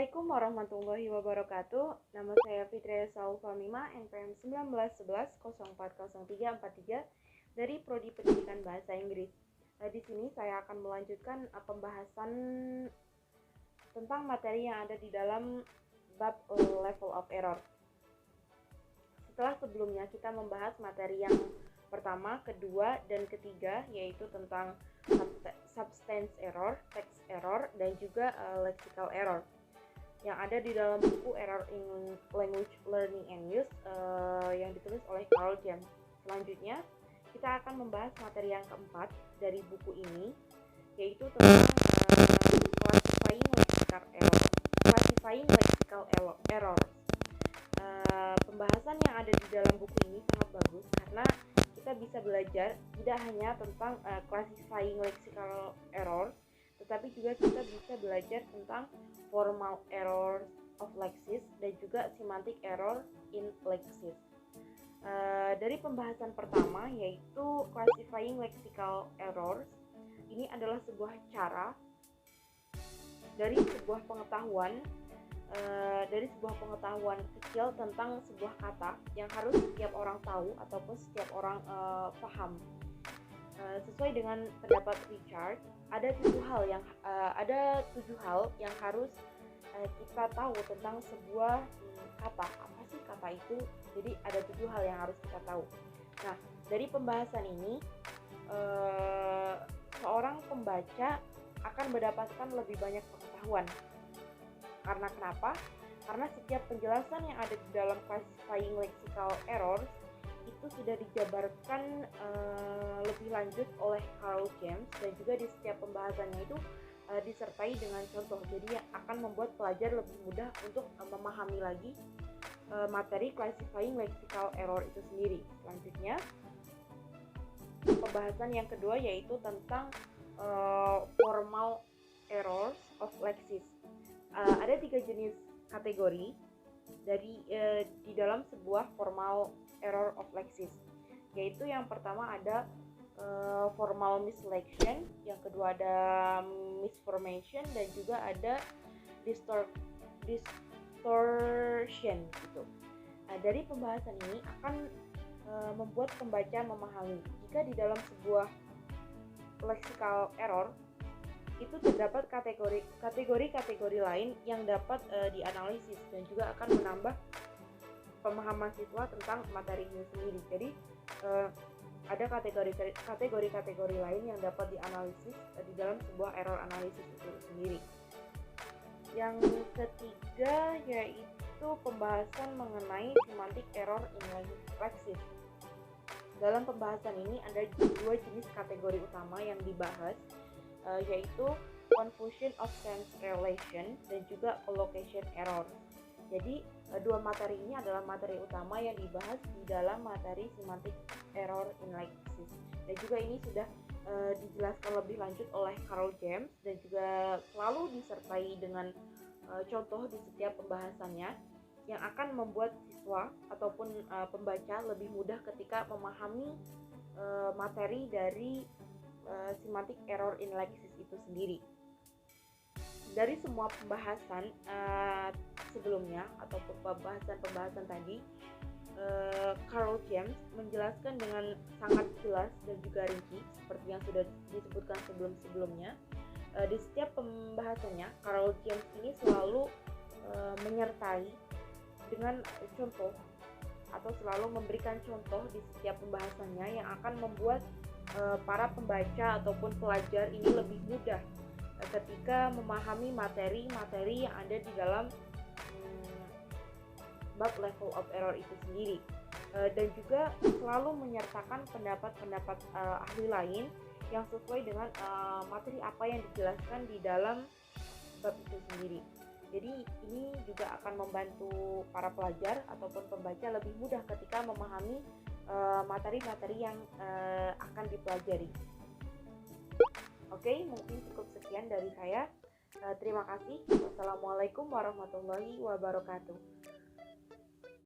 Assalamualaikum warahmatullahi wabarakatuh. Nama saya Fitria Saufamima, NPM 1911040343 dari Prodi Pendidikan Bahasa Inggris. Di sini saya akan melanjutkan pembahasan tentang materi yang ada di dalam bab level of error. Setelah sebelumnya kita membahas materi yang pertama, kedua, dan ketiga, yaitu tentang substance error, text error, dan juga lexical error yang ada di dalam buku Error in Language Learning and Use yang ditulis oleh Carl James. Selanjutnya kita akan membahas materi yang keempat dari buku ini, yaitu tentang classifying lexical error. Pembahasan yang ada di dalam buku ini sangat bagus karena kita bisa belajar tidak hanya tentang classifying lexical error, tetapi juga kita bisa belajar tentang formal error of lexis dan juga semantic error in lexis. Dari pembahasan pertama, yaitu classifying lexical errors, ini adalah sebuah cara dari sebuah pengetahuan kecil tentang sebuah kata yang harus setiap orang tahu ataupun setiap orang paham. Sesuai dengan pendapat Richard, ada tujuh hal yang harus kita tahu tentang sebuah kata. Apa sih kata itu? Jadi ada 7 hal yang harus kita tahu. Nah, dari pembahasan ini seorang pembaca akan mendapatkan lebih banyak pengetahuan. Karena kenapa? Karena setiap penjelasan yang ada di dalam classifying lexical errors itu sudah dijabarkan lebih lanjut oleh Carl James, dan juga di setiap pembahasannya itu disertai dengan contoh. Jadi akan membuat pelajar lebih mudah untuk memahami lagi materi classifying lexical error itu sendiri. Selanjutnya, pembahasan yang kedua yaitu tentang formal errors of lexis. Ada 3 jenis kategori di dalam sebuah formal error of lexis, yaitu yang pertama ada formal misselection, yang kedua ada misformation, dan juga ada distortion gitu. Dari pembahasan ini akan membuat pembaca memahami jika di dalam sebuah lexical error itu terdapat kategori lain yang dapat dianalisis, dan juga akan menambah pemahaman siswa tentang materi ini sendiri. Jadi ada kategori lain yang dapat dianalisis di dalam sebuah error analisis itu sendiri. Yang ketiga yaitu pembahasan mengenai semantic error in lexis. Dalam pembahasan ini ada 2 jenis kategori utama yang dibahas, yaitu confusion of sense relation dan juga collocation error. Jadi 2 materi ini adalah materi utama yang dibahas di dalam materi semantic error in lexis, dan juga ini sudah dijelaskan lebih lanjut oleh Carl James, dan juga selalu disertai dengan contoh di setiap pembahasannya yang akan membuat siswa ataupun pembaca lebih mudah ketika memahami materi dari semantic error in lexis itu sendiri. Dari semua pembahasan sebelumnya atau pembahasan tadi, Carl James menjelaskan dengan sangat jelas dan juga rinci seperti yang sudah disebutkan sebelumnya. Di setiap pembahasannya, Carl James ini selalu menyertai dengan contoh atau selalu memberikan contoh di setiap pembahasannya yang akan membuat para pembaca ataupun pelajar ini lebih mudah ketika memahami materi-materi yang ada di dalam bab level of error itu sendiri, dan juga selalu menyertakan pendapat-pendapat ahli lain yang sesuai dengan materi apa yang dijelaskan di dalam bab itu sendiri. Jadi ini juga akan membantu para pelajar ataupun pembaca lebih mudah ketika memahami materi-materi yang akan dipelajari. Oke, mungkin cukup sekian dari saya. Terima kasih. Wassalamualaikum warahmatullahi wabarakatuh.